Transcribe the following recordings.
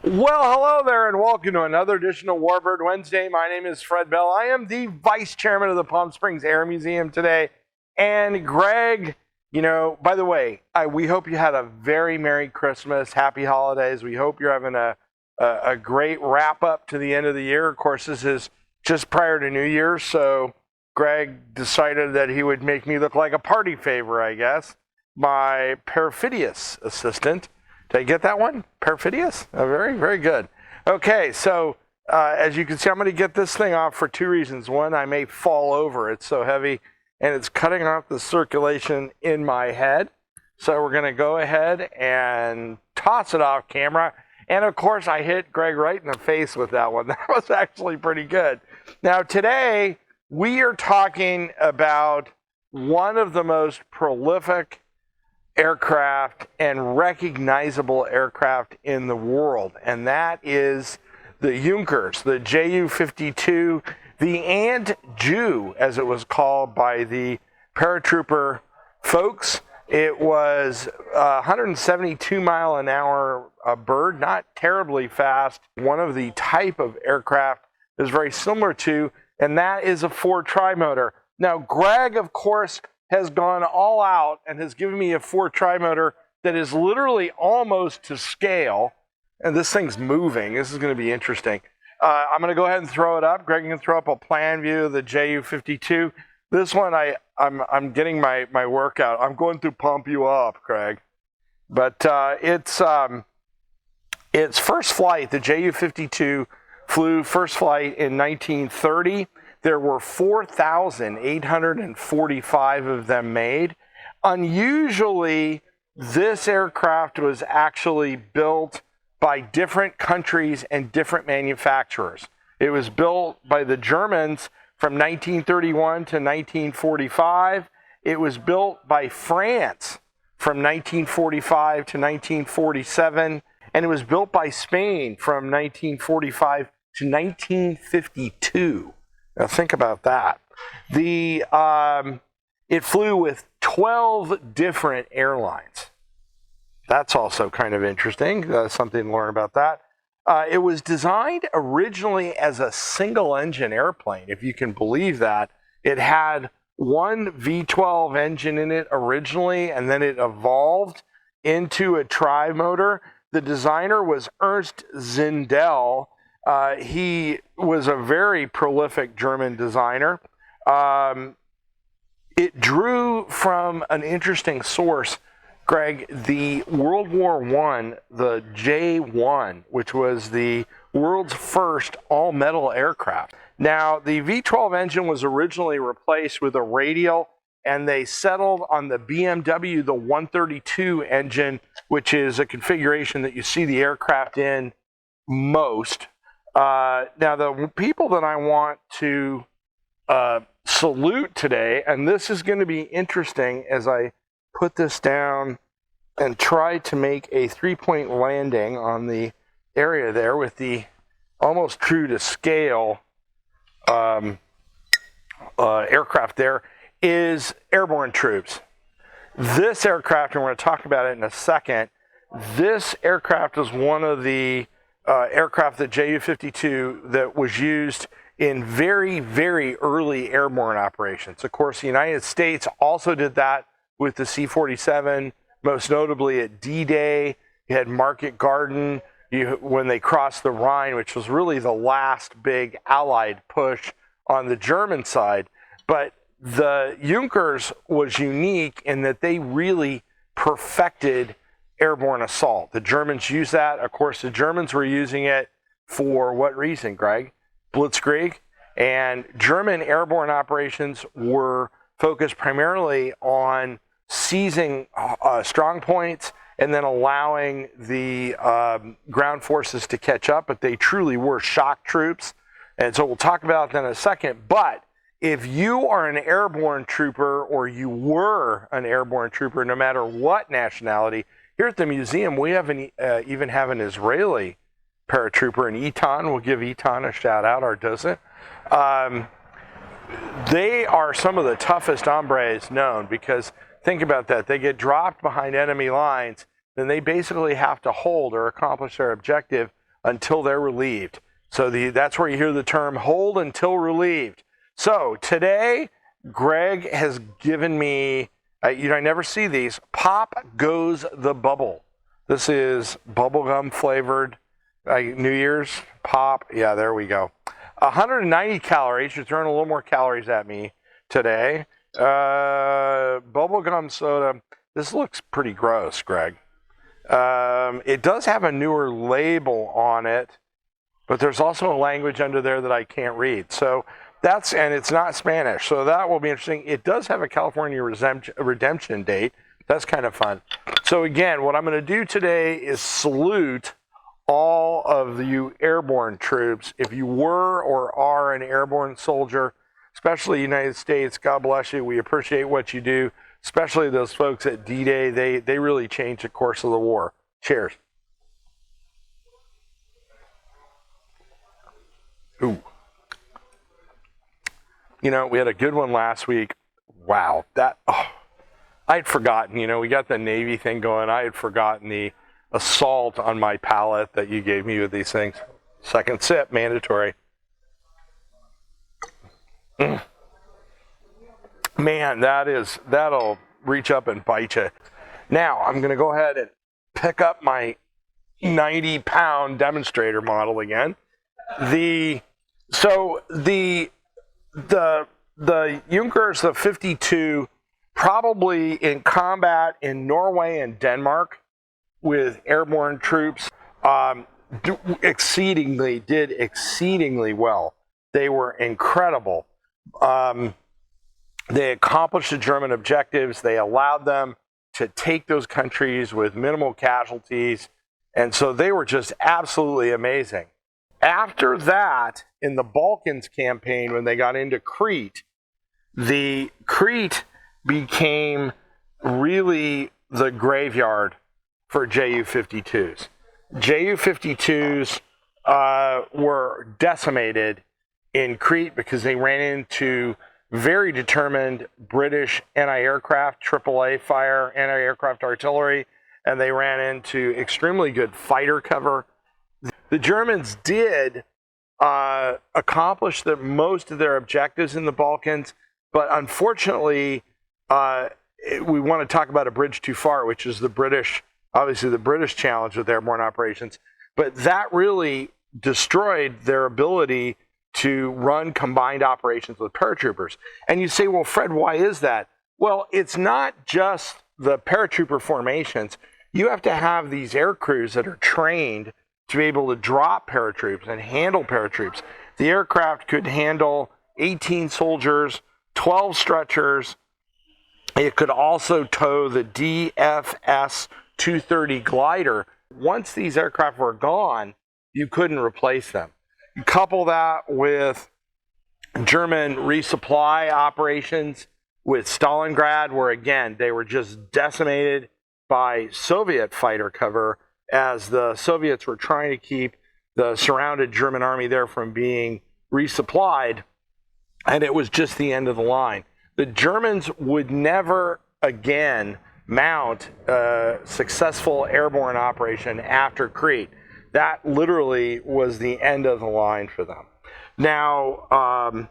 Well, hello there, and welcome to another edition of Warbird Wednesday. My name is Fred Bell. I am the vice chairman of the Palm Springs Air Museum today. And Greg, by the way, we hope you had a very Merry Christmas, Happy Holidays. We hope you're having a great wrap up to the end of the year. Of course, this is just prior to New Year's, so Greg decided that he would make me look like a party favor, I guess. My perfidious assistant. Did I get that one? Perfidious? Oh, very, very good. Okay, so as you can see, I'm going to get this thing off for two reasons. One, I may fall over. It's so heavy, and it's cutting off the circulation in my head. So we're going to go ahead and toss it off camera. And, of course, I hit Greg right in the face with that one. That was actually pretty good. Now, today, we are talking about one of the most prolific aircraft and recognizable aircraft in the world, and that is the Junkers, the JU-52, the Ant Jew, as it was called by the paratrooper folks. It was 172-mile-an-hour bird, not terribly fast. One of the type of aircraft is very similar to, and that is a Ford trimotor. Now, Greg, of course, has gone all out and has given me a Ford trimotor that is literally almost to scale. And this thing's moving. This is going to be interesting. I'm going to go ahead and throw it up. Greg can throw up a plan view of the JU-52. This one, I'm getting my workout. I'm going to pump you up, Greg. But its first flight, the JU-52 flew first flight in 1930. There were 4,845 of them made. Unusually, this aircraft was actually built by different countries and different manufacturers. It was built by the Germans from 1931 to 1945. It was built by France from 1945 to 1947. And it was built by Spain from 1945 to 1952. Now think about that. It flew with 12 different airlines. That's also kind of interesting. Something to learn about that. It was designed originally as a single-engine airplane, if you can believe that. It had one V12 engine in it originally, and then it evolved into a trimotor. The designer was Ernst Zindel. He was a very prolific German designer. It drew from an interesting source, Greg, the World War I, the J-1, which was the world's first all-metal aircraft. Now, the V12 engine was originally replaced with a radial, and they settled on the BMW, the 132 engine, which is a configuration that you see the aircraft in most. Now, the people that I want to salute today, and this is going to be interesting as I put this down and try to make a three-point landing on the area there with the almost true to scale aircraft there, is airborne troops. This aircraft, and we're going to talk about it in a second, this aircraft is one of the aircraft, the JU-52, that was used in very, very early airborne operations. Of course, the United States also did that with the C-47, most notably at D-Day. You had Market Garden when they crossed the Rhine, which was really the last big Allied push on the German side. But the Junkers was unique in that they really perfected airborne assault. The Germans used that. Of course, the Germans were using it for what reason, Greg? Blitzkrieg. And German airborne operations were focused primarily on seizing strong points and then allowing the ground forces to catch up. But they truly were shock troops. And so we'll talk about that in a second. But if you are an airborne trooper, or you were an airborne trooper, no matter what nationality, here at the museum, we even have an Israeli paratrooper, an Eton. We'll give Eton a shout out, our docent. They are some of the toughest hombres known, because think about that. They get dropped behind enemy lines, then they basically have to hold or accomplish their objective until they're relieved. So that's where you hear the term hold until relieved. So today, Greg has given me, I never see these, Pop Goes the Bubble. This is bubblegum flavored New Year's Pop. Yeah, there we go. 190 calories. You're throwing a little more calories at me today. Bubblegum soda. This looks pretty gross, Greg. It does have a newer label on it, but there's also a language under there that I can't read. So and it's not Spanish, so that will be interesting. It does have a California redemption date. That's kind of fun. So again, what I'm going to do today is salute all of you airborne troops. If you were or are an airborne soldier, especially United States, God bless you. We appreciate what you do, especially those folks at D-Day. They really changed the course of the war. Cheers. Ooh. We had a good one last week. Wow. I had forgotten, we got the Navy thing going. I had forgotten the assault on my palate that you gave me with these things. Second sip, mandatory. Man, that'll reach up and bite you. Now, I'm going to go ahead and pick up my 90-pound demonstrator model again. The Junkers, the 52, probably in combat in Norway and Denmark with airborne troops, did exceedingly well. They were incredible. They accomplished the German objectives. They allowed them to take those countries with minimal casualties. And so they were just absolutely amazing. After that, in the Balkans campaign, when they got into Crete, the Crete became really the graveyard for JU-52s. JU-52s were decimated in Crete because they ran into very determined British anti-aircraft, AAA fire, anti-aircraft artillery, and they ran into extremely good fighter cover. The Germans did accomplish most of their objectives in the Balkans, but unfortunately, we want to talk about a bridge too far, which is obviously the British challenge with airborne operations, but that really destroyed their ability to run combined operations with paratroopers. And you say, well, Fred, why is that? Well, it's not just the paratrooper formations. You have to have these air crews that are trained to be able to drop paratroops and handle paratroops. The aircraft could handle 18 soldiers, 12 stretchers. It could also tow the DFS-230 glider. Once these aircraft were gone, you couldn't replace them. You couple that with German resupply operations with Stalingrad, where again, they were just decimated by Soviet fighter cover as the Soviets were trying to keep the surrounded German army there from being resupplied, and it was just the end of the line. The Germans would never again mount a successful airborne operation after Crete. That literally was the end of the line for them. Now,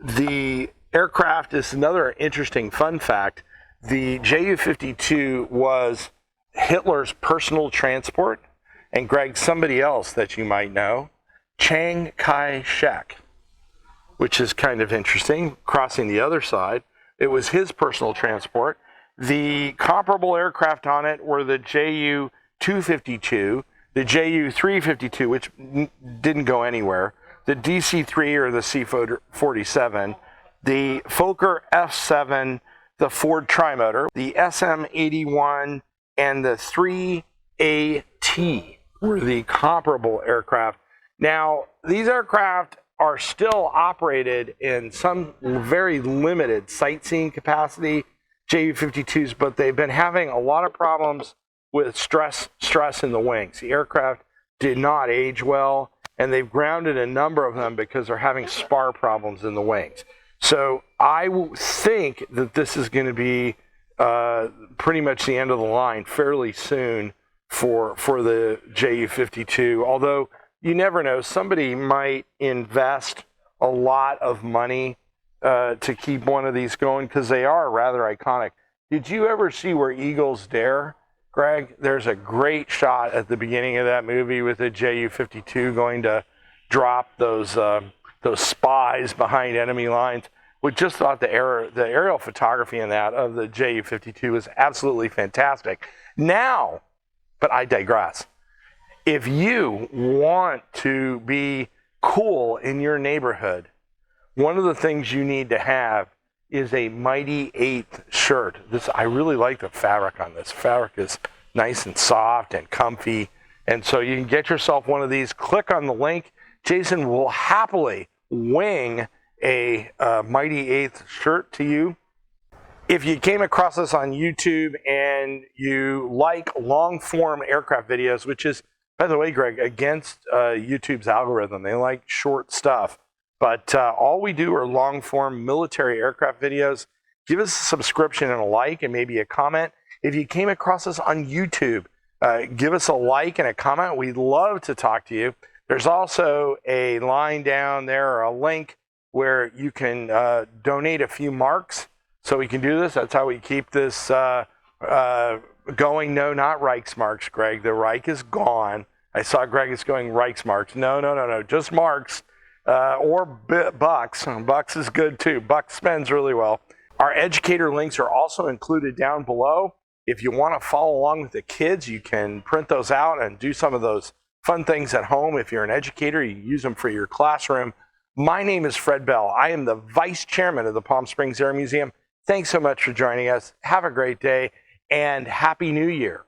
the aircraft is another interesting fun fact. The JU-52 was Hitler's personal transport, and Greg, somebody else that you might know, Chiang Kai-shek, which is kind of interesting, crossing the other side. It was his personal transport. The comparable aircraft on it were the JU-252, the JU-352, which didn't go anywhere, the DC-3 or the C-47, the Fokker F-7, the Ford Trimotor, the SM-81, and the 3AT were the comparable aircraft. Now, these aircraft are still operated in some very limited sightseeing capacity, JU-52s, but they've been having a lot of problems with stress in the wings. The aircraft did not age well, and they've grounded a number of them because they're having spar problems in the wings. So I think that this is going to be pretty much the end of the line fairly soon for the JU-52, although you never know. Somebody might invest a lot of money to keep one of these going because they are rather iconic. Did you ever see Where Eagles Dare, Greg? There's a great shot at the beginning of that movie with the JU-52 going to drop those spies behind enemy lines. We just thought the aerial photography in that of the JU-52 was absolutely fantastic. Now, but I digress. If you want to be cool in your neighborhood, one of the things you need to have is a Mighty 8th shirt. I really like the fabric on this. Fabric is nice and soft and comfy. And so you can get yourself one of these. Click on the link. Jason will happily wing a Mighty 8th shirt to you. If you came across this on YouTube and you like long-form aircraft videos, which is, by the way, Greg, against YouTube's algorithm. They like short stuff. But all we do are long-form military aircraft videos. Give us a subscription and a like and maybe a comment. If you came across us on YouTube, give us a like and a comment. We'd love to talk to you. There's also a line down there or a link where you can donate a few marks so we can do this. That's how we keep this going. No, not Reichsmarks, Greg. The Reich is gone. I saw Greg is going Reichsmarks. No. Just marks or bucks. Bucks is good too. Bucks spends really well. Our educator links are also included down below. If you want to follow along with the kids, you can print those out and do some of those fun things at home. If you're an educator, you use them for your classroom. My name is Fred Bell. I am the Vice Chairman of the Palm Springs Air Museum. Thanks so much for joining us. Have a great day and Happy New Year.